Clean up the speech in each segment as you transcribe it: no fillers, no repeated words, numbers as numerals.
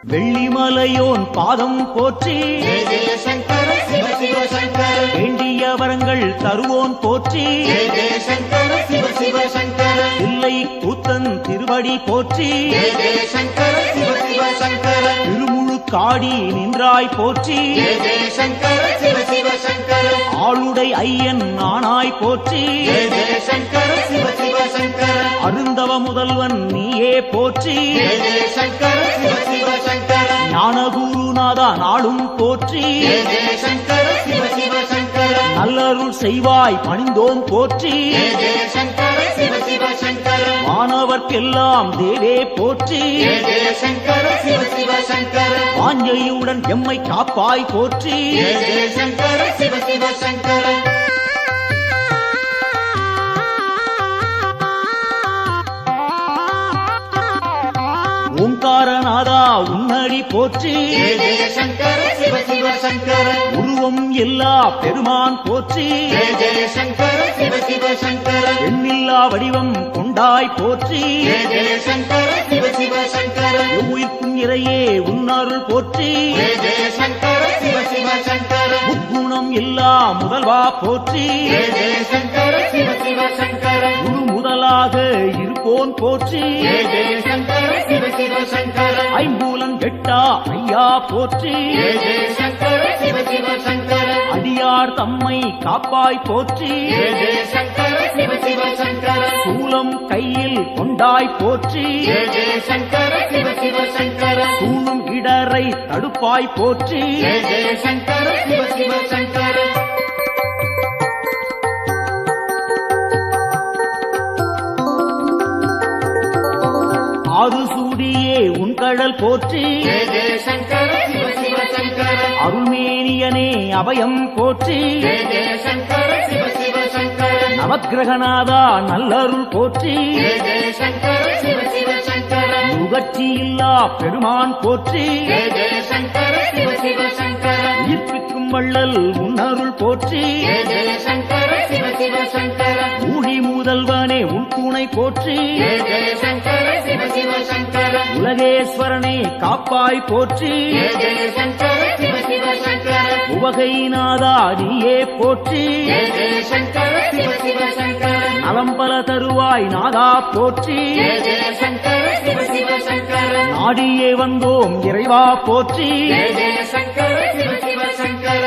வெள்ளிமலையோன் பாதம் போற்றி ஜெய ஜெய சங்கர சிவ சிவ சங்கர வேண்டிய வரங்கள் தருவோன் போற்றி ஜெய ஜெய சங்கர சிவ சிவ சங்கர இல்லை கூத்தன் திருவடி போற்றி ஜெய ஜெய சங்கர சிவ சிவ சங்கர திருமுழுக்காடி நின்றாய் போற்றி ஜெய ஜெய சங்கர சிவ சிவ சங்கர ஆளுடை ஐயன் நானாய் போற்றி ஜெய ஜெய சங்கர சிவ சிவ சங்கர அருந்தவ முதல்வன் நீயே போற்றி ஜெய ஜெய சங்கர சிவ சிவ சங்கர ஞானகுருநாதா நாளும் போற்றி ஜெய ஜெய சங்கர சிவ சிவ சங்கர நல்லருள் செய்வாய் பணிந்தோம் போற்றி ஜெய ஜெய சங்கர சிவ சிவ சங்கர மாணவர்க்கெல்லாம் தேவே போற்றி ஜெய ஜெய சங்கர சிவ சிவ சங்கர வாஞ்சையுடன் எம்மை காப்பாய் போற்றி ஜெய ஜெய சங்கர சிவ சிவ சங்கர ஓங்காரநாதா உன்னடி போற்றி ஜெய ஜெய சங்கர சிவ சிவ சங்கர உருவம் எல்லா பெருமான் போற்றி ஜெய ஜெய சங்கர சிவ சிவ சங்கர எண்ணில்லா வடிவம் கொண்டாய் போற்றி ஜெய ஜெய சங்கர சிவ சிவ சங்கர உயிர்க்கும் இறையே உன்னருள் போற்றி ஜெய ஜெய சங்கர சிவ சிவ சங்கர முக்குணம் எல்லா முதல்வா போற்றி ஜெய ஜெய சங்கர சிவ சிவ சங்கர குரு முதலாக இருப்போன் போற்றி ஜெய ஜெய சங்கர சிவ சிவ சங்கர ஐம்பூலன் எட்டா ஐயா போற்றி ஜெய ஜெய சங்கர சிவ சிவ சங்கர அடியார் தம்மை காப்பாய் போற்றி ஜெய ஜெய சங்கர சிவ சிவ சங்கர சூலம் கையில் கொண்டாய் போற்றி ஜெய ஜெய சங்கர சிவ சிவ சங்கர சூழும் இடரை தடுப்பாய் போற்றி ஜெய ஜெய சங்கர சிவ சிவ சங்கர ஆறு சூடியே உன் கடல் போற்றி ஜெய ஜெய சங்கர சிவ சிவ சங்கர அருள்மேனியனே அபயம் போற்றி ஜெய ஜெய சங்கர சிவ சிவ சங்கர நவக்கிரகநாதா நல்லருள் போற்றி ஜெய ஜெய சங்கர சிவ சிவ சங்கர முகர்ச்சி இல்லா பெருமான் போற்றி ஜெய ஜெய சங்கர சிவ சிவ சங்கர உயிர்ப்பிக்கும் வள்ளல் உன்னருள் போற்றி ஜெய ஜெய சங்கர சிவ சிவ சங்கர ஊழி முதல்வனே உன் துணை போற்றி ஜெய ஜெய சங்கர சிவ சிவ சங்கர உலகேஸ்வரனே காப்பாய் போற்றி ஜெய ஜெய சங்கர சிவ சிவ சங்கர உவகைநாதா நீயே போற்றி ஜெய ஜெய சங்கர சிவ சிவ சங்கர நலம்பல தருவாய் நாதா போற்றி ஜெய ஜெய சங்கர சிவ சிவ சங்கர நாடியே வந்தோம் இறைவா போற்றி ஜெய ஜெய சங்கர சிவ சிவ சங்கர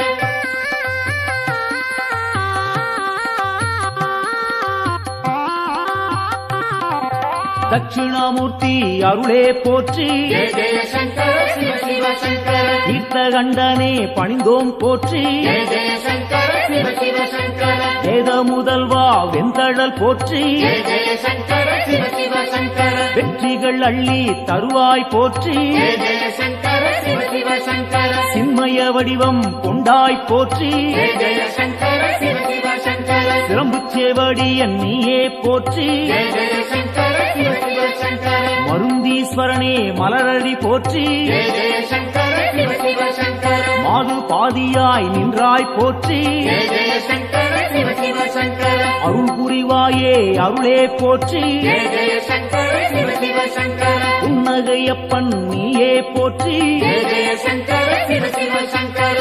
தட்சிணாமூர்த்தி அருளே போற்றி ஜெய ஜெய சங்கர சிவ சிவ சங்கர தீர்த்தகண்டனே பணிந்தோம் போற்றி ஜெய ஜெய சங்கர சிவ சிவ சங்கர வேத முதல்வா வெந்தழல் போற்றி ஜெய ஜெய சங்கர சிவ சிவ சங்கர வெற்றிகள் அள்ளி தருவாய் போற்றி ஜெய ஜெய சங்கர சிவ சிவ சங்கர சின்மய வடிவம் கொண்டாய் போற்றி ஜெய ஜெய சங்கர சிவ சிவ சங்கர சிரம்புச்சேவடியன் நீயே போற்றி ஜெய ஜெய சங்கர சிவ சிவ சங்கர மருந்தீஸ்வரனே மலரடி போற்றி ஜெய ஜெய சங்கர சிவ சிவ சங்கர மாது பாதியாய் நின்றாய் போற்றி ஜெய ஜெய சங்கர சிவ சிவ சங்கர அருள் புரிவாயே அருளே போற்றி ஜெய ஜெய சங்கர சிவ சிவ சங்கர புன்னகையப்பன் நீயே போற்றி ஜெய ஜெய சங்கர சிவ சிவ சங்கர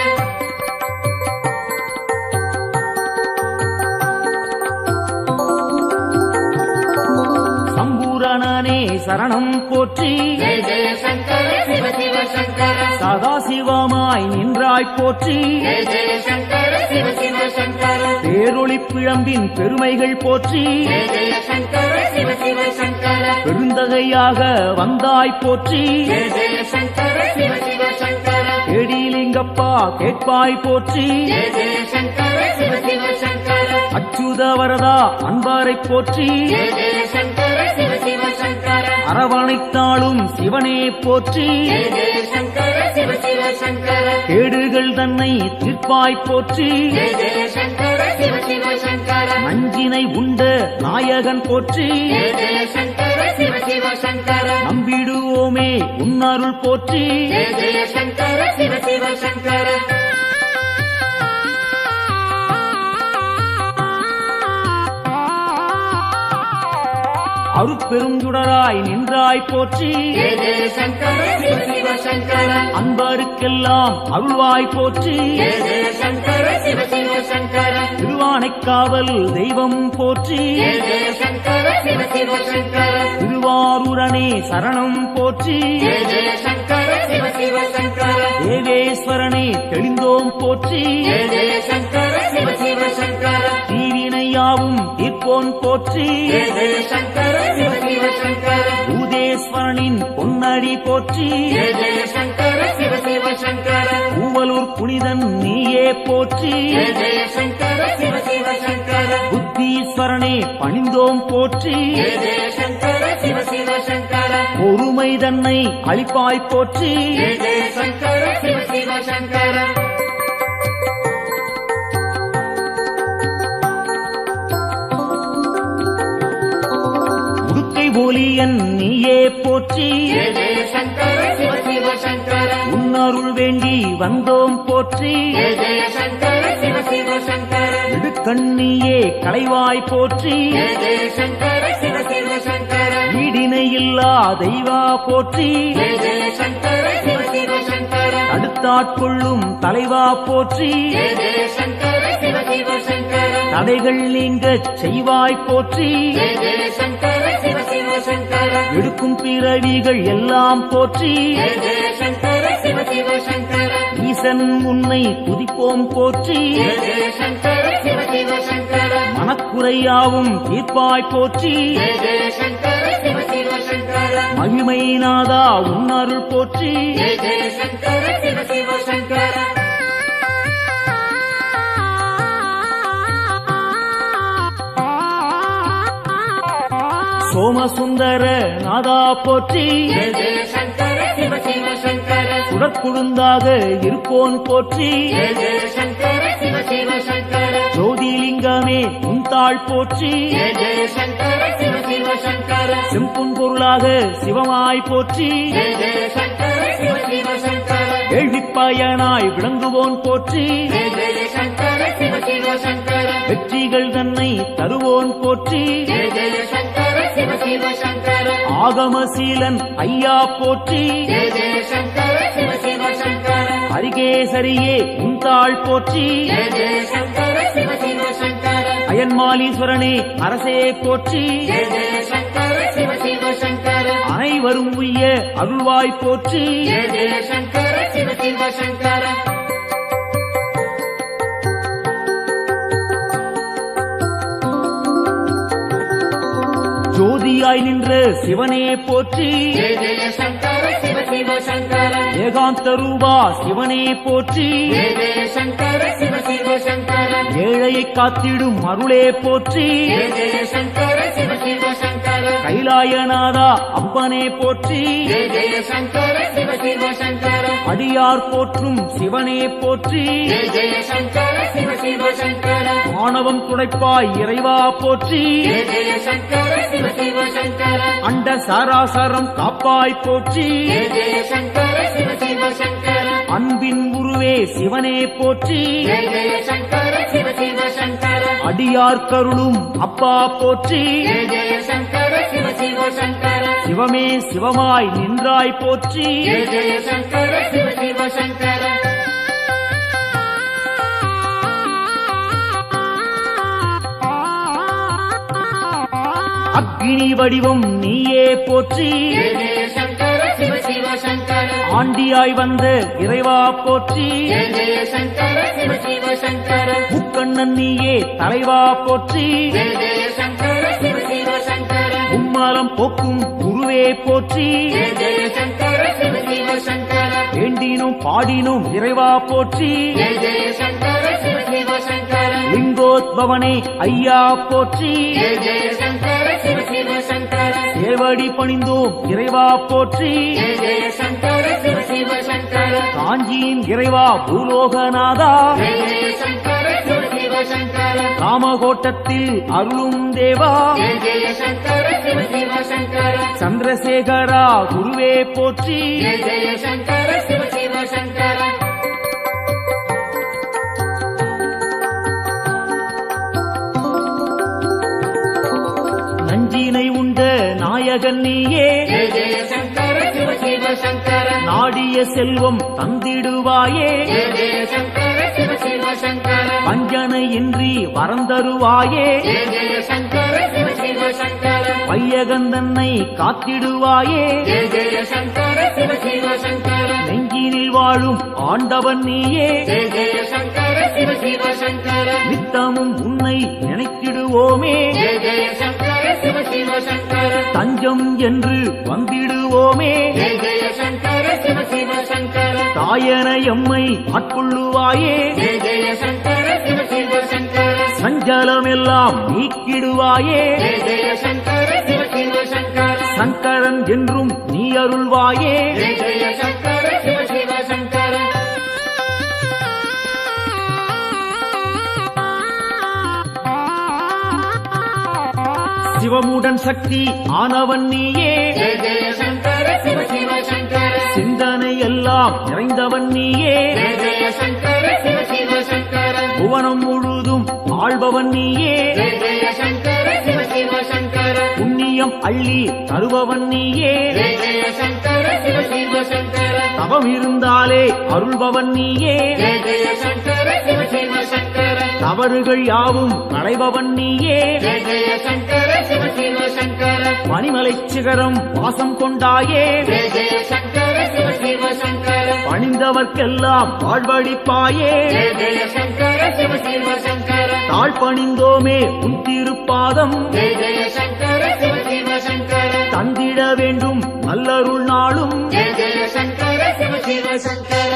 சம்பூரணனே சரணம் போற்றி ஜெய ஜெய சங்கர சிவ சிவ சங்கர சதாசிவமாய் நின்றாய் போற்றி ஜெய ஜெய சங்கர சிவ சிவ சங்கர பேரொளி பிழம்பின் பெருமைகள் போற்றி ஜெய ஜெய சங்கர சிவ சிவ சங்கர பெருந்தகையாக வந்தாய் போற்றி ஜெய ஜெய சங்கர சிவ சிவ சங்கர கேடிலிங்கப்பா கேட்பாய் போற்றி ஜெய ஜெய சங்கர சிவ சிவ சங்கர அச்சுத வரதா அன்பாரை போற்றி ஜெய ஜெய சங்கர சிவ சிவ சங்கர அரவணைத்தாளும் சிவனே போற்றி ஜெய ஜெய சங்கர சிவ சிவ சங்கர கேடுகள் தன்னை தீர்ப்பாய் போற்றி ஜெய ஜெய சங்கர சிவ சிவ சங்கர நஞ்சினை உண்ட நாயகன் போற்றி ஜெய ஜெய சங்கர சிவ சிவ சங்கர நம்பிடுவோமே உன்னருள் போற்றி ஜெய ஜெய சங்கர சிவ சிவ சங்கர அருட்பெருஞ்சுடராய் நின்றாய் போற்றி ஜெய ஜெய சங்கர சிவ சிவ சங்கர அன்பருக்கெல்லாம் அருள்வாய் போற்றி ஜெய ஜெய சங்கர சிவ சிவ சங்கர திருவானைக்காவல் தெய்வம் போற்றி ஜெய ஜெய சங்கர சிவ சிவ சங்கர திருவாரூரணே சரணம் போற்றி ஜெய ஜெய சங்கர சிவ சிவ சங்கர தேவேஸ்வரனே தெளிந்தோம் போற்றி ஜெய ஜெய சங்கர சிவ சிவ சங்கர தீவினையாவும் தீர்ப்போன் போற்றி ஜெய ஜெய சங்கர சிவ சிவ சங்கர பூதேஸ்வரனின் பொன்னடி போற்றி ஜெய ஜெய சங்கர சிவ சிவ சங்கர பூவலூர் புனிதன் நீயே போற்றி ஜெய ஜெய சங்கர சிவ சிவ சங்கர புத்தீஸ்வரனே பணிந்தோம் போற்றி ஜெய ஜெய சங்கர சிவ சிவ சங்கர பொறுமை தன்னை அளிப்பாய் போற்றி ஜெய ஜெய சங்கர சிவ சிவ சங்கர உடுக்கை ஒலியன் நீயே போற்றி ஜெய ஜெய சங்கர சிவ சிவ சங்கர உன்னருள் வேண்டி வந்தோம் போற்றி ஜெய ஜெய சங்கர சிவ சிவ சங்கர இடுக்கண்ணியே களைவாய் போற்றி ஜெய ஜெய சங்கர சிவ சிவ சங்கர ஈடிணையில்லா தெய்வா போற்றி ஜெய ஜெய சங்கர சிவ சிவ சங்கர தடுத்தாட்கொள்ளும் தலைவா போற்றி ஜெய ஜெய சங்கர சிவ சிவ சங்கர தடைகள் நீங்கச் செய்வாய் போற்றி ஜெய ஜெய சங்கர சிவ சிவ சங்கர எடுக்கும் பிறவிகள் எல்லாம் போற்றி ஜெய ஜெய சங்கர சிவ சிவ சங்கர ஈசன் உன்னை துதிப்போம் போற்றி ஜெய ஜெய சங்கர சிவ சிவ சங்கர மனக்குறையாவும் தீர்ப்பாய் போற்றி ஜெய ஜெய சங்கர சிவ சிவ சங்கர மகிமை நாதா உன்னருள் போற்றி ஜெய ஜெய சங்கர சிவ சிவ சங்கர சோமசுந்தர நாதா போற்றி ஜெய ஜெய சங்கர சிவ சிவ சங்கர சுடற்குழுந்தாக இருப்போன் போற்றி ஜெய ஜெய சங்கர சிவ சிவ சங்கர ஜோதிலிங்கமே உன்தாள் போற்றி ஜெய ஜெய சங்கர சிவ சிவ சங்கர செம்புன் பொருளாக சிவமாய் போற்றி ஜெய ஜெய சங்கர சிவ சிவ சங்கர கேள்விப்பயனாய் விளங்குவோன் போற்றி ஜெய ஜெய சங்கர சிவ சிவ சங்கர வெற்றிகள் தன்னை தருவோன் போற்றி ஜெய ஜெய சங்கர சிவ சிவ சங்கர ஆகமசீலன் ஐயா போற்றி ஜெய ஜெய சங்கர சிவ சிவ சங்கர அரிகேசரியே உன்தாள் போற்றி ஜெய ஜெய சங்கர சிவ சிவ சங்கர அயன்மாலீஸ்வரனே அரசே போற்றி ஜெய ஜெய சங்கர சிவ சிவ சங்கர அனைவரும் உய்ய அருள்வாய் போற்றி ஜெய ஜெய சங்கர சிவ சிவ சங்கர ஜோதியாய் நின்ற சிவனே போற்றி ஜெய ஜெய சங்கர சிவ சிவ சங்கர ஏகாந்த ரூபா சிவனே போற்றி ஜெய ஜெய சங்கர சிவ சிவ சங்கர ஏழையை காத்திடும் அருளே போற்றி ஜெய ஜெய சங்கர சிவ சிவ சங்கர கைலாயநாதா அப்பனே போற்றி ஜெய ஜெய சங்கர சிவ சிவ சங்கர அடியார் போற்றும் சிவனே போற்றி ஜெய ஜெய சங்கர சிவ சிவ சங்கர ஆணவம் துடைப்பாய் இறைவா போற்றி ஜெய ஜெய சங்கர சிவ சிவ சங்கர அண்ட சாராசரம் காப்பாய் போற்றி ஜெய ஜெய சங்கர சிவ சிவ சங்கர அன்பின் உருவே சிவனே போற்றி ஜெய ஜெய சங்கர சிவ சிவ சங்கர அடியார் கருளும் அப்பா போற்றி ஜெய ஜெய சங்கர சிவ சிவ சங்கர சிவமே சிவமாய் நின்றாய் போற்றி ஜெய ஜெய சங்கர சிவ சிவ சங்கர அக்னி வடிவம் நீயே போற்றி ஜெய ஜெய சங்கர சிவ சிவ சங்கர ஆண்டியாய் வந்த இறைவா போற்றி ஜெய ஜெய சங்கர சிவ சிவ சங்கர முக்கண்ணன் நீயே தலைவா போற்றி ஜெய ஜெய சங்கர சிவ சிவ சங்கர உம்மாலம் போக்கும் குருவே போற்றி ஜெய ஜெய சங்கர சிவ சிவ சங்கர வேண்டினும் பாடினும் இறைவா போற்றி ஜெய ஜெய சங்கர சிவ சிவ சங்கர லிங்கோத்பவனே ஐயா போற்றி ஜெய ஜெய சங்கர சிவ சிவ சங்கர சேவடி பணிந்தோம் இறைவா போற்றி ஜெய ஜெய சங்கர சிவ சிவ சங்கர காஞ்சியின் இறைவா பூலோகநாதா ஜெய ஜெய சங்கர சிவ சிவ சங்கர காமகோட்டத்தில் அருளும் தேவா ஜெய ஜெய சங்கர சிவ சிவ சங்கர சந்திரசேகரா குருவே போற்றி ஜெய ஜெய சங்கர சிவ சிவ சங்கர நஞ்சினை உண்ட நாயகன் நீயே ஜெய ஜெய சங்கர சிவ சிவ சங்கர நாடிய செல்வம் தந்திடுவாயே ஜெய ஜெய சங்கர சிவ சிவ சங்கர வஞ்சனையின்றி வரந்தருவாயே ஜெய ஜெய சங்கர சிவ சிவ சங்கர வையகந்தன்னை காத்திடுவாயே ஜெய ஜெய சங்கர சிவ சிவ சங்கர நெஞ்சினில் வாழும் ஆண்டவன் நீயே ஜெய ஜெய சங்கர சிவ சிவ சங்கர நித்தமும் உன்னை நினைத்திடுவோமே ஜெய ஜெய சங்கர சிவ சிவ சங்கர தஞ்சம் என்று வந்திடுவோமே ஜெய ஜெய சங்கர சிவ சிவ சங்கர தாயன எம்மை ஆட்கொள்ளுவாயே ஜெய ஜெய சங்கர சிவ சிவ சங்கர சஞ்சலமெல்லாம் நீக்கிடுவாயே ஜெய ஜெய சங்கர சிவ சிவ சங்கர சங்கரன் என்றும் நீ அருள்வாயே ஜெய ஜெய சங்கர சிவ சிவ சங்கர சிவமுடன் சக்தி ஆனவன் நீயே ஜெய ஜெய சங்கர சிவ சிவ சங்கர சிந்தனை எல்லாம் நிறைந்தவன் நீயே ஜெய ஜெய சங்கர சிவ சிவ சங்கர புவனம் முழுதும் ஆள்பவன் நீயே ஜெய ஜெய சங்கர சிவ சிவ சங்கர புண்ணியம் அள்ளி தருபவன் நீயே ஜெய ஜெய சங்கர சிவ சிவ சங்கர தவம் இருந்தாலே அருள்பவன் நீயே ஜெய ஜெய சங்கர சிவ சிவ சங்கர தவறுகள் யாவும் களைபவன் நீயே ஜெய ஜெய சங்கர சிவ சிவ சங்கர பனிமலை சிகரம் வாசம் கொண்டாயே ஜெய ஜெய சங்கர சிவ சிவ சங்கர பணிந்தவர்க்கெல்லாம் வாழ்வழிப்பாயே ஜெய ஜெய சங்கர சிவ சிவ சங்கர தாழ் பணிந்தோமே உன் திருப்பாதம் ஜெய ஜெய சங்கர சிவ சிவ சங்கர தந்திட வேண்டும் நல்லருள் நாளும் ஜெய ஜெய சங்கர சிவ சிவ சங்கர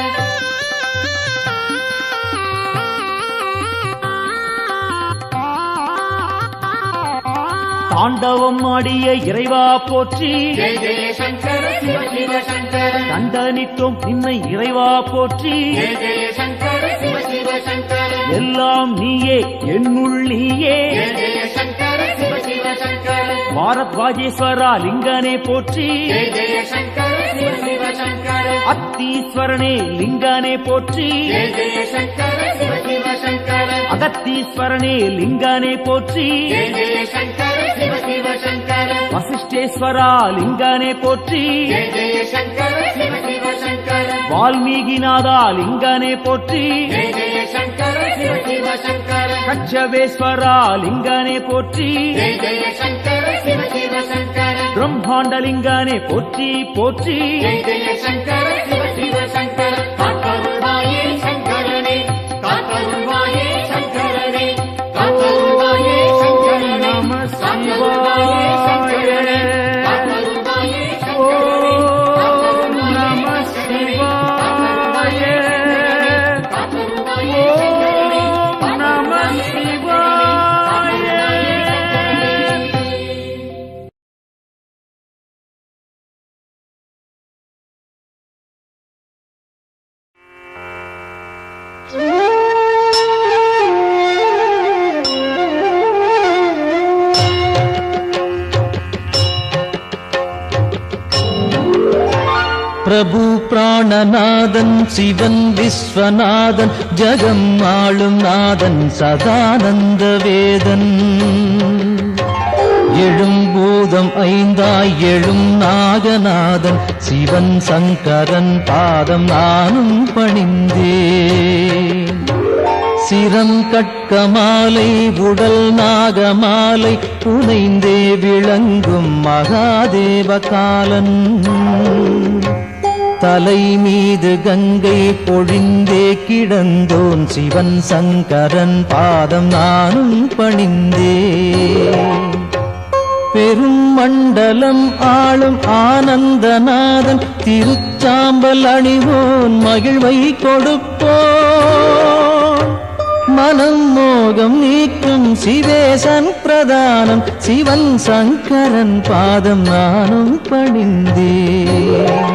தாண்டவம் ஆடிய இறைவா போற்றி ஜெய ஜெய சங்கர சிவ சிவ சங்கர தண்டனித்தோம் நின்னை இறைவா போற்றி ஜெய ஜெய சங்கர சிவ சிவ சங்கர எல்லாம் நீயே என்னுள் நீயே ஜெய ஜெய சங்கர சிவ சிவ சங்கர பாரத்வாஜேஸ்வரா லிங்கனே போற்றி ஜெய ஜெய சங்கர சிவ சிவ சங்கர அத்தீஸ்வரனே லிங்கனே போற்றி ஜெய ஜெய சங்கர சிவ சிவ சங்கர அகத்தீஸ்வரனே லிங்கனே போற்றி ஜெய ஜெய சங்கர சிவ சிவ சங்கர வசிஷ்டேஸ்வரா லிங்கனே போற்றி ஜெய ஜெய சங்கர சிவ சிவ சங்கர வால்மீகிநாதா லிங்கனே போற்றி ஜெய ஜெய சங்கர சிவ சிவ சங்கர கச்சவேஸ்வரா லிங்கனே போற்றி ஜெய ஜெய சங்கர சிவ சிவ சங்கர பிரம்மாண்டலிங்கனே போற்றி போற்றி ஜெய ஜெய சங்கர சிவ சிவ சங்கர காத்தருள்வாயே சங்கரனே காத்தருள்வாயே சங்கரனே காத்தருள்வாயே சங்கரனே நம காத்தருள்வாயே சங்கரனே சிவாய காத்தருள்வாயே ஓம் நம சிவாய காத்தருள்வாயே ஓம் நம சிவாய பிரபு பிராணநாதன் சிவன் விஸ்வநாதன் ஜகம் ஆளும் நாதன் சதானந்த வேதன் எழும் பூதம் ஐந்தாய் எழும் நாகநாதன் சிவன் சங்கரன் பாதம் நானும் பணிந்தேன் சிரம் கட்கமாலை உடல் நாகமாலை புனைந்தே விளங்கும் மகாதேவ காலன் தலை மீது கங்கை பொழிந்தே கிடந்தோன் சிவன் சங்கரன் பாதம் நானும் பணிந்தேன் பெரும் மண்டலம் ஆளும் ஆனந்தநாதன் திருச்சாம்பல் அணிவோன் மகிழ்வை கொடுப்போன் மனம் மோகம் நீக்கும் சிவேசன் பிரதானம் சிவன் சங்கரன் பாதம் நானும் பணிந்தேன்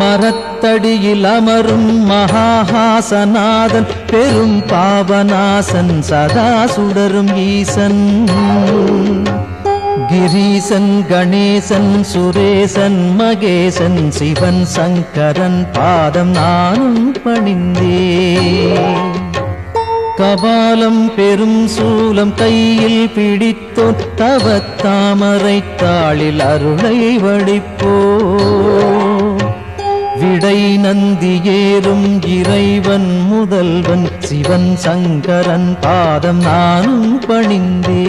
மரத்தடியில் அமரும் மகாஹாசநாதன் பெரும் பாவநாசன் சதா சுடரும் ஈசன் கிரீசன் கணேசன் சுரேசன் மகேசன் சிவன் சங்கரன் பாதம் நானும் பணிந்தேன் கபாலம் பெரும் சூலம் கையில் பிடித்தோன் தவத்தாமரை தாளில் அருளை வடிப்போ விடை நந்தி ஏறும் இறைவன் முதல்வன் சிவன் சங்கரன் பாதம் நானும் பணிந்தே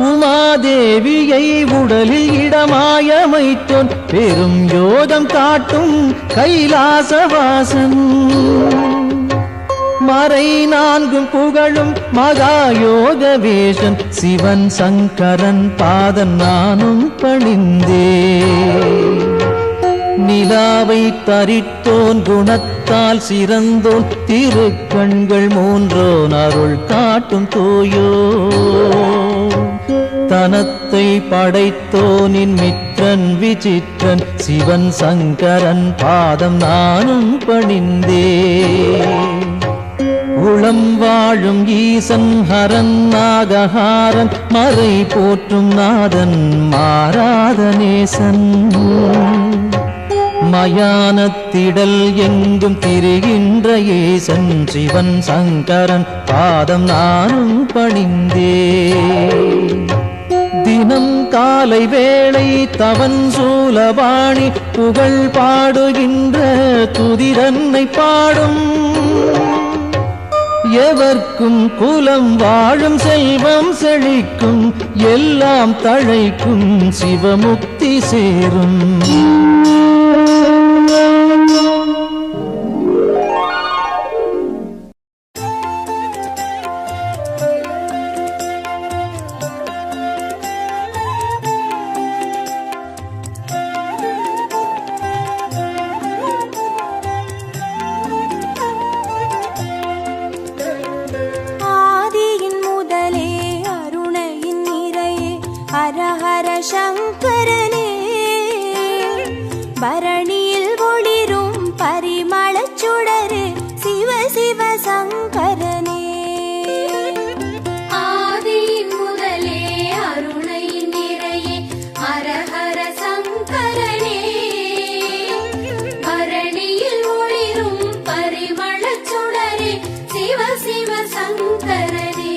உமாதேவியை உடலில் இடமாயமைத்தோன் பெரும் யோகம் காட்டும் கைலாசவாசன் மறை நான்கும் புகழும் மகாயோக வேஷன் சிவன் சங்கரன் பாதம் நானும் பணிந்தே நிலாவை தரித்தோன் குணத்தால் சிறந்தோன் திருக்கண்கள் மூன்றோன் அருள் காட்டும் தூயோ தனத்தை படைத்தோனின் மித்திரன் விசித்திரன் சிவன் சங்கரன் பாதம் நானும் பணிந்தே உளம் வாழும் ஈசன் ஹரன் நாகஹாரன் மறை போற்றும் நாதன் மாறாத நேசன் மயானத்திடல் எங்கும் திரிகின்ற ஏசன் சிவன் சங்கரன் பாதம் நானும் பணிந்தே தினம் காலை வேளை தவன் சூலபாணி புகழ் பாடுகின்ற துதிரன்னை பாடும் எவர்க்கும் குலம் வாழும் செல்வம் செழிக்கும் எல்லாம் தழைக்கும் சிவமுக்தி சேரும் ஹர ஹர சங்கரனே பரணியில் ஒளிரும் பரிமளச் சுடரே சிவ சிவ சங்கரனே ஆதியின் முதலே அருணையின் நிறையே ஹர ஹர சங்கரனே பரணியில் ஒளிரும் பரிமளச் சுடரே சிவ சிவ சங்கரனே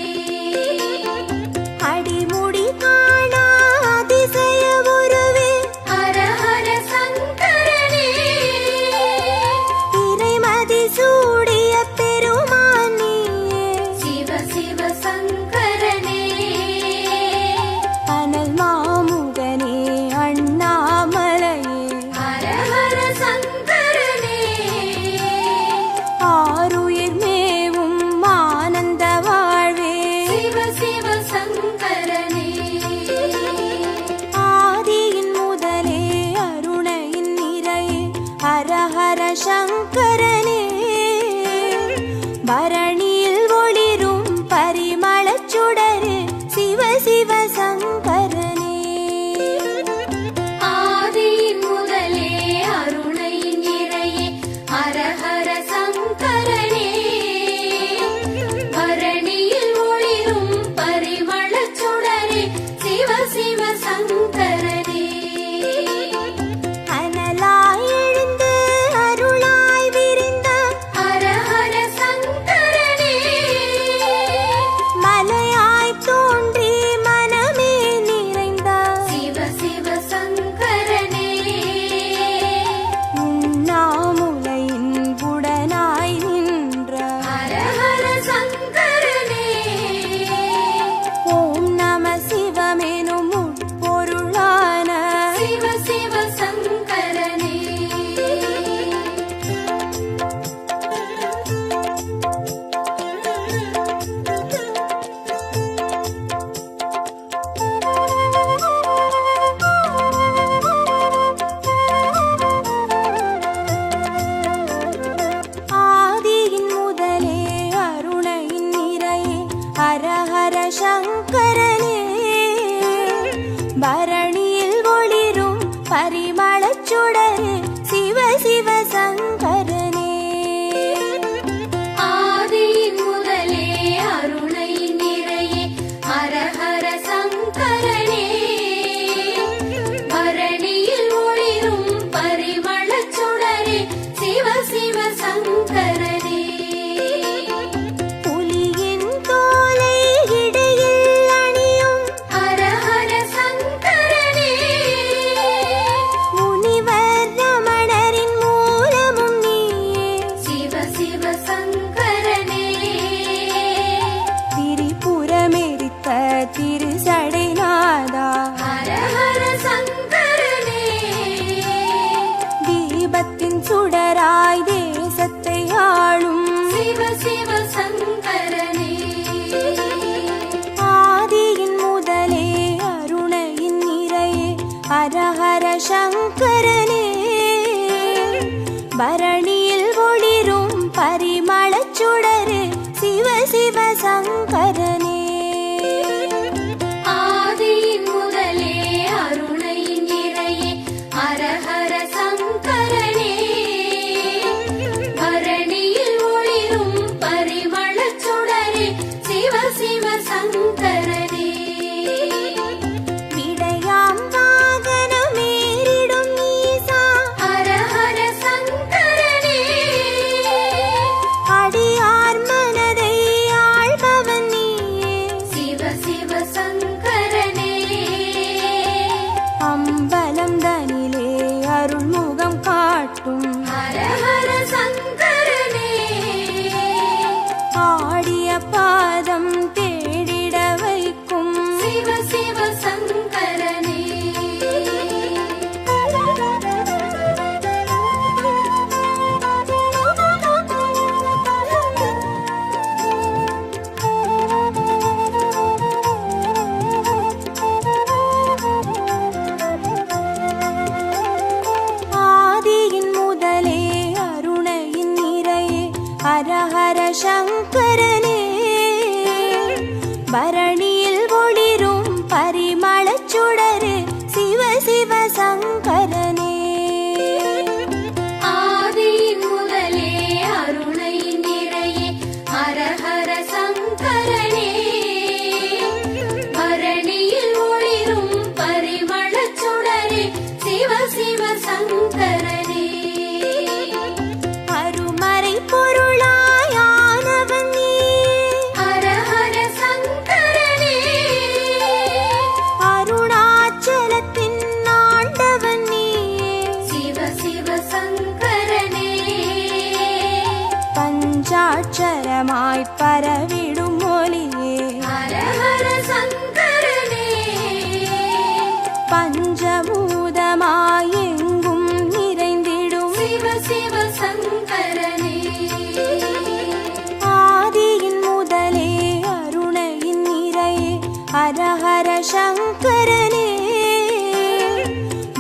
அடிமுடி காணா அதிசய உருவே ஹர ஹர சங்கரனே இறைமதி சூடிய பெருமான் நீயே சிவ சிவ சங்கரனே அனல் மாமுகனே அண்ணாமலையே ஹர ஹர சங்கரனே ஆருயிர் மேவும் ஆனந்த வாழ்வே சிவ சிவ சங்கரனே ஆதியின் முதலே அருணையின் நிறையே ஹர ஹர சங்கரனே பரணியில் ஒளிரும் பரிமளச் சுடரே சிவ சிவ சங்கரனே ஆதியின் முதலே அருணையின் நிறையே ஹர ஹர சங்கரனே பரணியில் ஒளிரும் பரிமளச் சுடரே சிவ சிவ சங்கரனே அனலாய் எழுந்து அருளாய் விரிந்த ஹர ஹர சங்கரனே மலையாய் தோன்றி மனமே நிறைந்த சிவ சிவ சங்கரனே உண்ணாமுலையின் உடனாய் நின்ற ஹர ஹர சங்கரனே ஓம் நம சிவமெனும் உட்பொருளான சிவ சிவ சங்கரனே ஆதியின் முதலே அருணையின் நிறையே ஹர ஹர சங்கரனே பரணியில் ஒளிரும் பரிமளச் சுடரே சிவ சிவ சங்கரனே ஆதியின் முதலே அருணையின் நிறையே ஹர ஹர சங்கரனே பரணியில் ஒளிரும் பரிமளச் சுடரே சிவ சிவ சங்கரனே ஹர ஹர சங்கரனே பரணியில் ஒளிரும் பரிமளச் சுடரு சிவ சிவ சங்கரனே ஆதியின் முதலே அருணையின் நிறையே ஹர ஹர சங்கரனே பரணியில் ஒளிரும் பரிமளச் சுடரே சிவ சிவ சங்கரனே விடையாம் வாகனமேறிடும் ஈசா ஹர ஹர சங்கரனே அடியார் மனதை ஆள்பவன் நீயே சிவ சிவ சங்கரனே அம்பலம் தனிலே அருள்முகம் காட்டும் ஹர ஹர சங்கரனே ஆடிய பாதம் தேடிட வைக்கும் சிவ சிவ சங்கரனே ஆதியின் முதலே அருணையின் நிறையே ஹர ஹர சங்கரனே பரணியில் ஒளிரும் பரிமளச் சுடரு சிவ சிவ சங்கரனே ஆதியின் முதலே அருணையின் நிறையே ஹர ஹர சங்கரனே பரணியில் ஒளிரும் பரிமளச் சுடரே சிவ சிவ சங்கரனே அருமறை பொருளாயானவன் நீயே ஹர ஹர சங்கரனே அருணாச்சலத்தின் ஆண்டவன் நீயே சிவ சிவ சங்கரனே பஞ்சாட்சரமாய் பரவிடும் மொழியே ஹர ஹர சங்கரனே பஞ்சபூதமாய் எங்கும் நிறைந்திடும் சிவ சிவ சங்கரனே ஆதியின் முதலே அருணையின் நிறையே ஹர ஹர சங்கரனே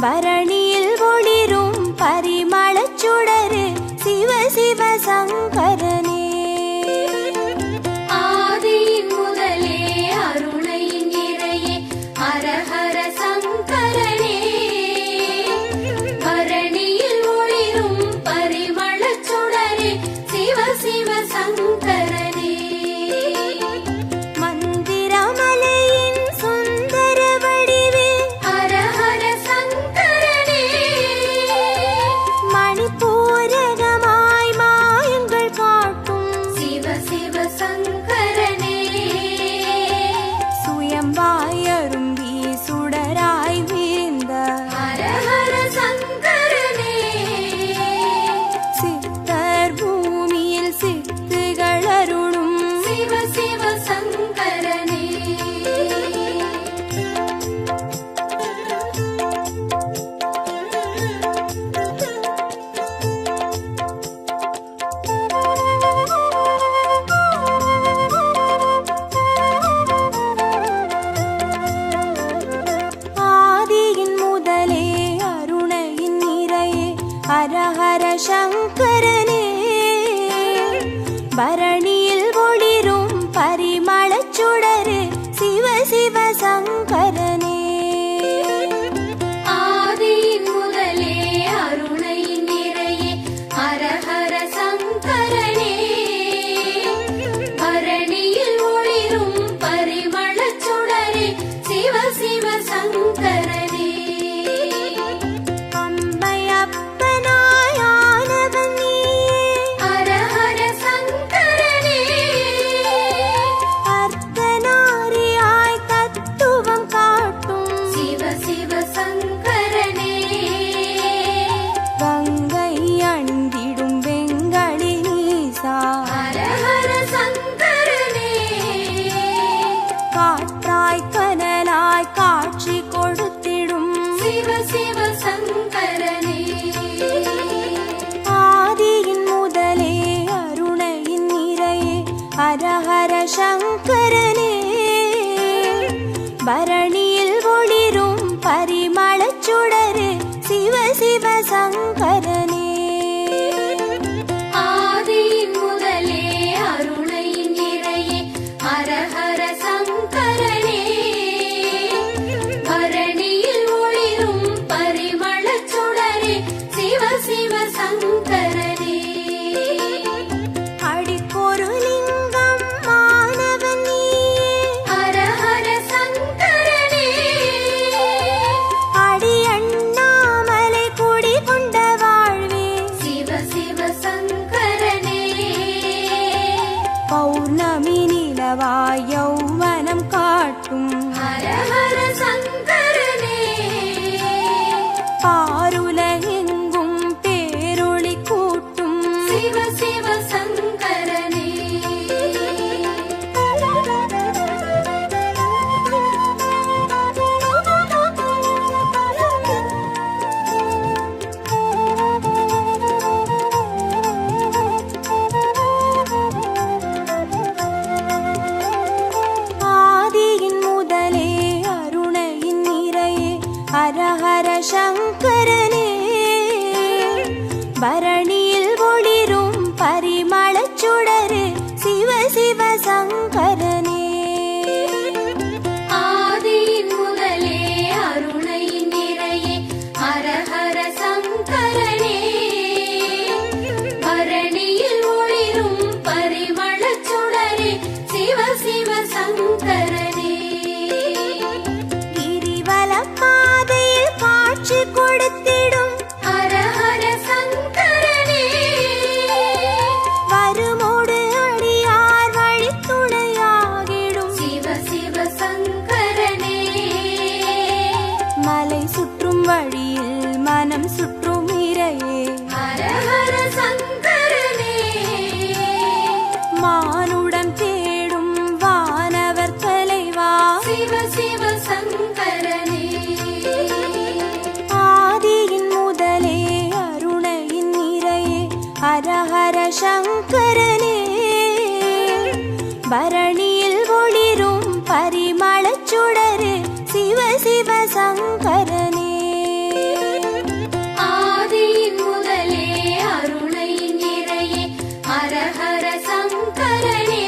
பரணியில் ஒளிரும் பரிமளச் சுடரு சிவ சிவ சங்கரனே ஆதியின் முதலே அருணையின் நிறையே ஹர ஹர சங்கரனே பரணியில் ஒளிரும் பரிமளச் சுடரே சிவ சிவ சங்கரனே மந்திரமலையின் சுந்தர வடிவே ஹர ஹர சங்கரனே மணிப்பூரகமாய் மாயங்கள் காட்டும் சிவ சிவ சங்கரனே சுயம்பாய் அரும்பி ஹர ஹர சங்கரனே பரணியில் ஒளிரும் பரிமளச் சுடரே சிவ சிவ சங்கரனே ஆதியின் முதலே அருணை நிறையே ஹர ஹர சங்கரனே பரணியில் ஒளிரும் பரிமளச் சுடரே சிவ சிவ சங்கரனே கிரிவலம் பாதையில் காட்சி கொடுத்திடும் ஹர ஹர சங்கரனே வருமோடு அடியார் வழித்துணையாகிடும் சிவ சிவ சங்கரனே மலை சுற்றும் வழியில் மனம் சுற்றும் இறையே ஹர ஹர சங்கரனே மானுடம் தேடும் வானவர் தலைவா சிவ சிவ சங்கரனே ஆதியின் முதலே அருணையின் நிறையே ஹர ஹர சங்கரனே பரணியில் ஒளிரும் பரிமளச் சுடரே சிவ சிவ சங்கரனே ஆதியின் முதலே அருணை நிறையே ஹர ஹர சங்கரனே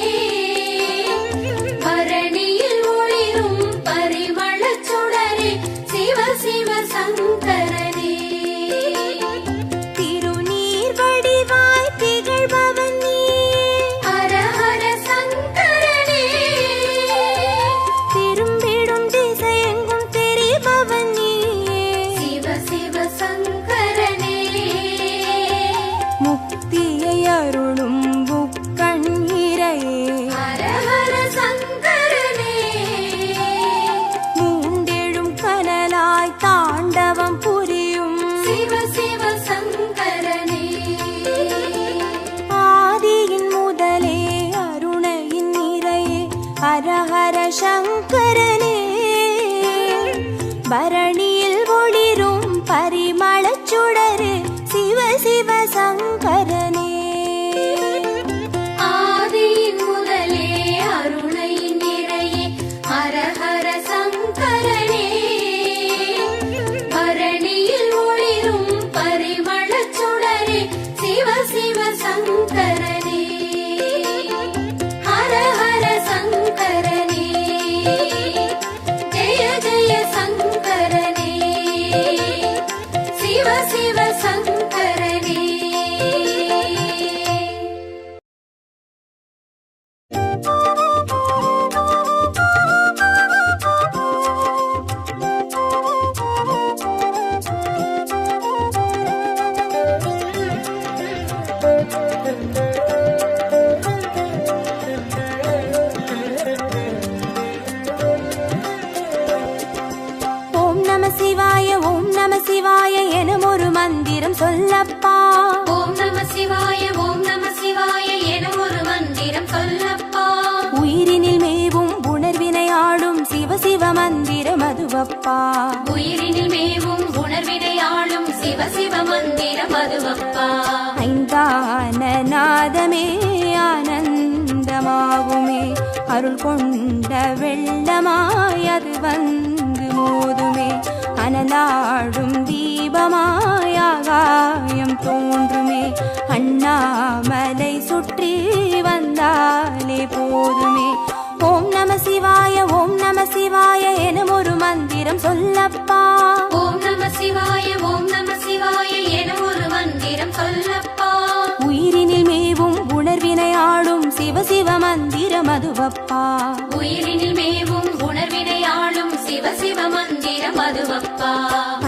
பரணியில் ஒளிரும் பரிமளச் சுடரே சிவ சிவ சங்கரனே திருநீர் வடிவாய் திகழ்பவன் நீ ஹர ஹர சங்கரனே திரும்பிடும் திசையெங்கும் தெரிபவன் நீயே சிவ சிவ சங்கரனே முக்தியை அருளும் புக்கண் இறையே ஹர ஹர சங்கரனே மூண்டெழும் கனலாய் தாண்டவம் புரியும் சிவ சிவ சங்கரனே ஆதியின் முதலே அருணையின் நிறையே ஹர ஹர சங்கரனே பரணியில் ஒளிரும் பரிமளச் சுடரே சிவ சிவ சங்கரனே ஆதியின் முதலே அருணை நிறையே ஹர ஹர சங்கரனே பரணியில் ஒளிரும் பரிமளச் சுடரே சிவ சிவ சங்கரனே ஹர ஹர சங்கரனே ஜெய ஜெய சங்கரனே சிவ சிவ சங்கரனே ஓம் நம சிவாய எனும் ஒரு மந்திரம் சொல்லப்பா ஓம் நம சிவாய என ஒரு மந்திரம் சொல்லப்பா உயிரினில் மேவும் உணர்வினை ஆளும் சிவ சிவ மந்திரம் அதுவப்பா உயிரினில் மேவும் உணர்வினை ஆளும் சிவ சிவ மந்திரம் அதுவப்பா ஐந்தான நாதமே ஆனந்தமாகுமே அருள் கொண்ட வெள்ளமாய் அது வந்து மோதுமே அனலாடும் தீபமாய் ஆகாயம் தோன்றுமே அண்ணாமலை சுற்றி வந்தாலே போதுமே ஓம் நம சிவாய எனும் ஒரு மந்திரம் சொல்லப்பா ஓம் நம சிவாய என ஒரு மந்திரம் சொல்லப்பா உயிரினில் மேவும் உணர்வினை ஆளும் சிவ சிவ மந்திரம் அதுவப்பா உயிரினில் மேவும் உணர்வினை ஆளும் சிவ சிவ மந்திரம் அதுவப்பா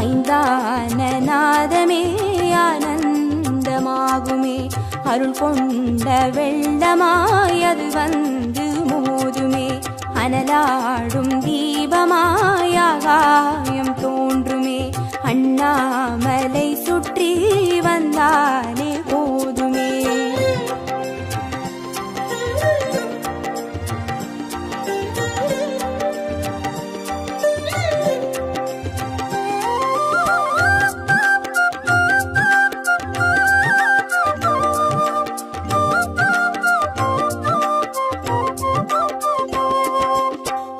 ஐந்தான நாதமே ஆனந்தமாகுமே அருள் கொண்ட வெள்ளமாய் அது வந்து மோதுமே அனலாடும் தீபமாய் ஆகாயம் தோன்றுமே அண்ணாமலை சுற்றி வந்தாலே போதுமே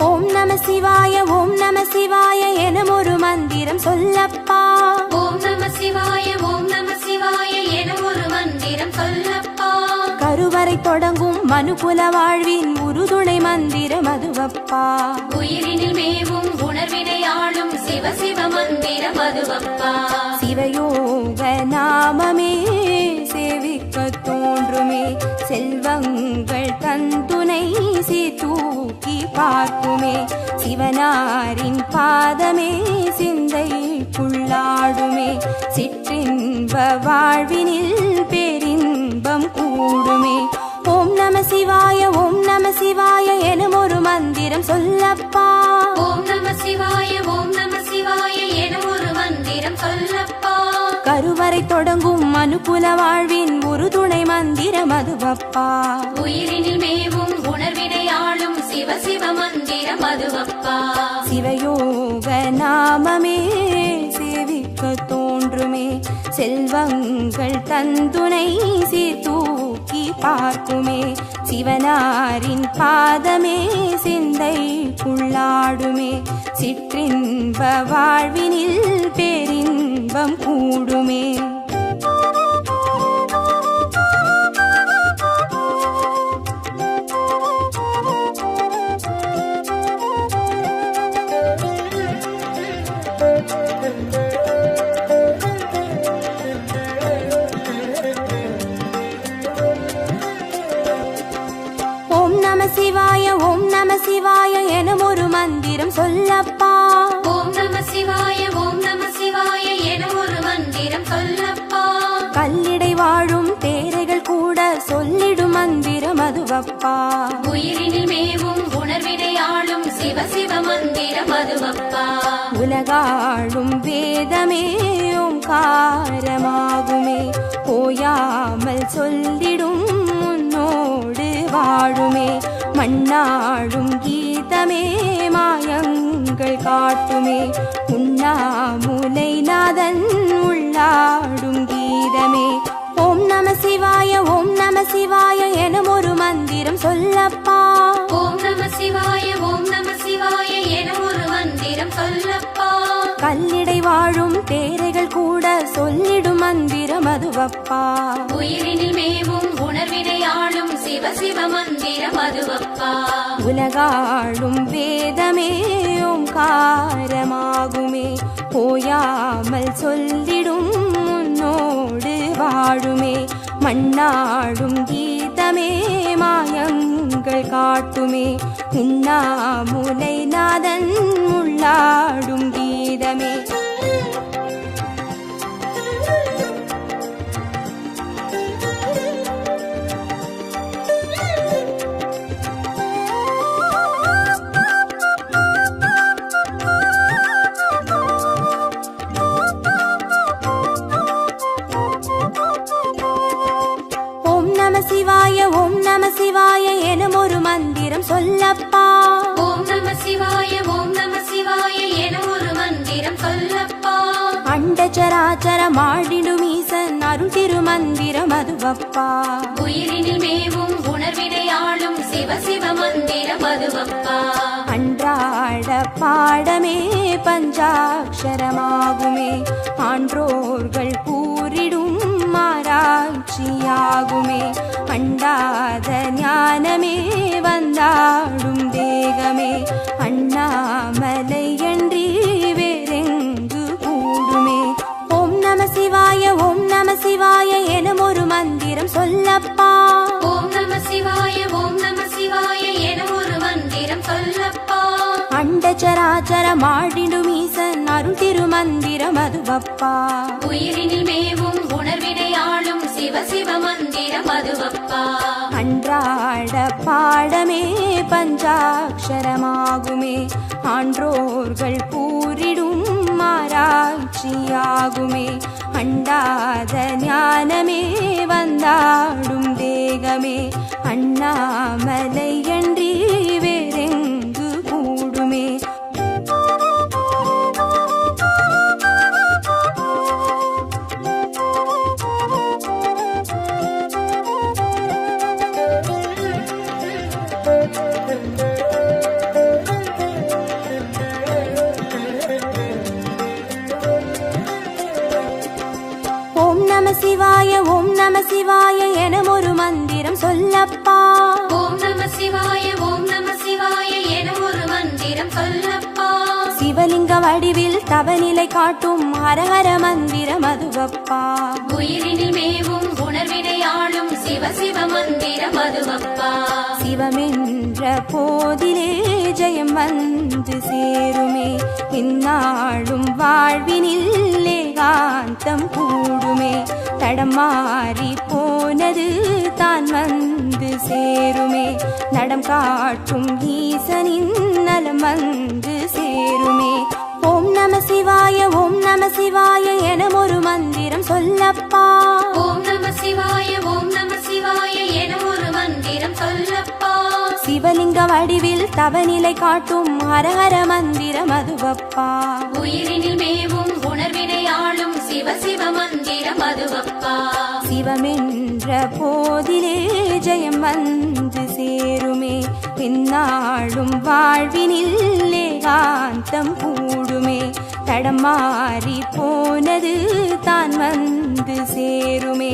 ஓம் நம சிவாய மந்திரம் சொல்லப்பா. ஓம் நம சிவாய ஓம் நம சிவாய என ஒரு மந்திரம் சொல்லப்பா. கருவறை தொடங்கும் மனுகுல வாழ்வின் உறுதுணை மந்திரம் அதுவப்பா. உயிரினில் மேவும் உணர்வினை ஆளும் சிவ சிவ மந்திரம் அதுவப்பா. சிவயோக நாமமே சேவிக்க தோன்றுமே, செல்வங்கள் தந்துணை சீர்தூக்கி பார்க்குமே. சிவனாரின் பாதமே சிந்தைக்குள்ளாடுமே, சிற்றின்ப வாழ்வினில் பேரின்பம் கூடுமே. ஓம் நம சிவாய ஓம் நம சிவாய எனும் ஒரு மந்திரம் சொல்லப்பா. ஓம் நம சிவாய ஓம் நம சிவாய என ஒரு மந்திரம் சொல்லப்பா. கருவறை தொடங்கும் மனுகுல வாழ்வின் உறுதுணை மந்திரம் அதுவப்பா. உயிரினில் மேவும் உணர்வினை ஆளும் சிவ சிவ மந்திரம் அதுவப்பா. சிவயோக நாமமே சேவிக்க தோன்றுமே, செல்வங்கள் தந்துணை சீர்தூக்கி பார்க்குமே. சிவனாரின் பாதமே சிந்தைக்குள்ளாடுமே, சிற்றின்ப வாழ்வினில் பேரின்பம் கூடுமே. சிவாய ஓம் நம சிவாய எனும் ஒரு மந்திரம் சொல்லப்பா. ஓம் நம சிவாய ஓம் நம சிவாய என ஒரு மந்திரம் சொல்லப்பா. கல்லிடை வாழும் தேரைகள் கூட சொல்லிடும் மந்திரம் அதுவப்பா. உயிரினில் மேவும் உணர்வினை ஆளும் சிவ சிவ மந்திரம் அதுவப்பா. உலகாளும் வேதமே ஓங்காரமாகுமே, ஓயாமல் சொல்லிடும் உன்னோடு வாழுமே. மண்ணாடும் கீதமே மாயங்கள் காட்டுமே, உண்ணாமுலை நாதன் உள்ளாடும் கீதமே. ஓம் நம சிவாய ஓம் நம சிவாய எனும் ஒரு மந்திரம் சொல்லப்பா. ஓம் நம சிவாய ஓம் நம சிவாய என ஒரு மந்திரம் சொல்லப்பா. கல்லிடை வாழும் தேரைகள் கூட சொல்லிடும் மந்திரம் அதுவப்பா. உயிரினில் மேவும் உணர்வினை ஆளும் சிவ சிவ மந்திரம் அதுவப்பா. உலகாளும் வேதமே ஓங்காரமாகுமே, ஓயாமல் சொல்லிடும் உன்னோடு வாழுமே. மண்ணாடும் கீதமே மாயங்கள் காட்டுமே, உண்ணாமுலை நாதன் உள்ளாடும் கீதமே. சிவாய ஓம் நம சிவாய எனும் ஒரு மந்திரம் சொல்லப்பா. ஓம் நம சிவாய ஓம் நம சிவாய என ஒரு மந்திரம் சொல்லப்பா. அண்டச்சராச்சர மாடிடும் ஈசன் அருள் திருமந்திரம் அதுவப்பா. உயிரினில் மேவும் உணர்வினை ஆளும் சிவ சிவ மந்திரம் அதுவப்பா. அன்றாட பாடமே பஞ்சாட்சரமாகுமே, ஆன்றோர்கள் கூறிடும் ஆராய்ச்சியாகுமே. அண்டாத ஞானமே வந்தாடும் தேகமே, அண்ணாமலை என்றி வேறெங்கு கூடுமே. ஓம் நம சிவாய ஓம் நம சிவாய எனும் ஒரு மந்திரம் சொல்லப்பா. ஓம் நம சிவாய ஓம் நம சிவாய என ஒரு மந்திரம் சொல்லப்பா. அண்டச்சராச்சர மாடிடும் ஈசன் அருள் திருமந்திரம் அதுவப்பா. உயிரினில் மேவும் உணர்வினை ஆளும் சிவ சிவ மந்திரம் அதுவப்பா. அன்றாட பாடமே பஞ்சாட்சரமாகுமே, ஆன்றோர்கள் கூறிடும் ஆராய்ச்சியாகுமே. அண்டாத ஞானமே வந்தாடும் தேகமே, அண்ணாமலை என்றி வேறெங்கு கூடுமே. சிவாய ஓம் நம சிவாய எனும் ஒரு மந்திரம் சொல்லப்பா. ஓம் நம சிவாய ஓம் நம சிவாய என ஒரு மந்திரம் சொல்லப்பா. சிவலிங்க வடிவில் தவநிலை காட்டும் ஹரஹர மந்திரம் அதுவப்பா. உயிரினில் மேவும் உணர்வினை ஆளும் சிவ சிவ மந்திரம் அதுவப்பா. சிவமென்ற போதிலே ஜெயம் வந்து சேருமே, இந்நாளும் வாழ்வினில் ஏகாந்தம் கூடுமே. தடமாறி போனது தான் வந்து சேருமே, நடம் காட்டும் ஈசனின் நலம் வந்து சேருமே. ஓம் நம சிவாய ஓம் நம சிவாய எனும் ஒரு மந்திரம் சொல்லப்பா. ஓம் நம சிவாய ஓம் நம சிவாய என ஒரு மந்திரம் சொல்லப்பா. சிவலிங்க வடிவில் தவநிலை காட்டும் ஹரஹர மந்திரம் அதுவப்பா. உயிரினில் மேவும் உணர்வினை ஆளும் சிவ சிவ மந்திரம் அதுவப்பா. சிவமென்ற போதிலே ஜெயம் வந்து சேருமே, இந்நாளும் வாழ்வினில் ஏகாந்தம் கூடுமே. தடமாறி போனது தான் வந்து சேருமே,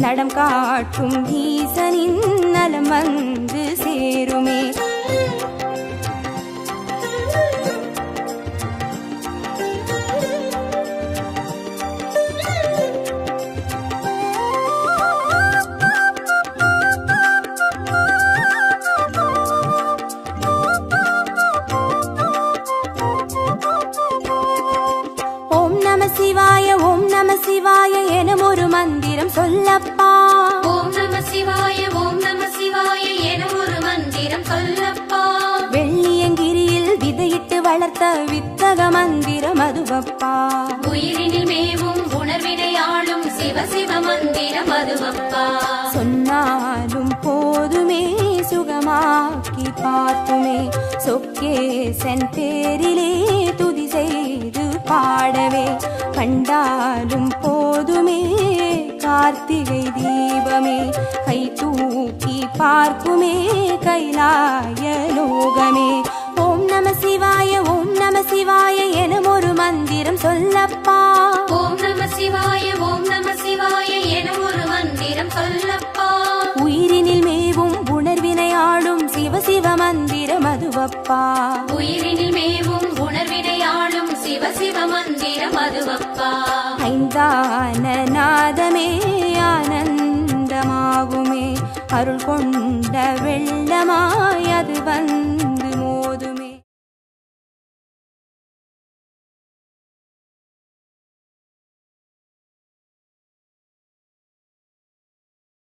நடம் காட்டும் ஈசனின் நலம் வந்து சேருமே. சிவாய ஓம் நம சிவாய எனும் ஒரு மந்திரம் சொல்லப்பா. ஓம் நம சிவாய ஓம் நம சிவாய என ஒரு மந்திரம் சொல்லப்பா. வெள்ளியங்கிரியில் விதையிட்டு வளர்த்த வித்தக மந்திரம் அதுவப்பா. உயிரினில் மேவும் உணர்வினை ஆளும் சிவ சிவ மந்திரம் அதுவப்பா. சொன்னாலும் போதுமே சுகமாக்கி பார்த்துமே, சொக்கேசன் பேரிலே துதி செய்து பாடவே. கண்டாலும் போதுமே கார்த்திகை தீபமே, கை தூக்கி பார்க்குமே கைலாய லோகமே. ஓம் நம சிவாய ஓம் நம சிவாய எனும் ஒரு மந்திரம் சொல்லப்பா. ஓம் நம சிவாய ஓம் நம சிவாய என ஒரு மந்திரம் சொல்லப்பா. உயிரினில் மேவும் உணர்வினை ஆளும் சிவ சிவ மந்திரம் அதுவப்பா. உயிரினில் மேவும் உணர்வினை ஆளும் சிவ சிவ மந்திரம் அதுவப்பா. ஐந்தான நாதமே ஆனந்தமாகுமே, அருள் கொண்ட வெள்ளமாய் அது வந்து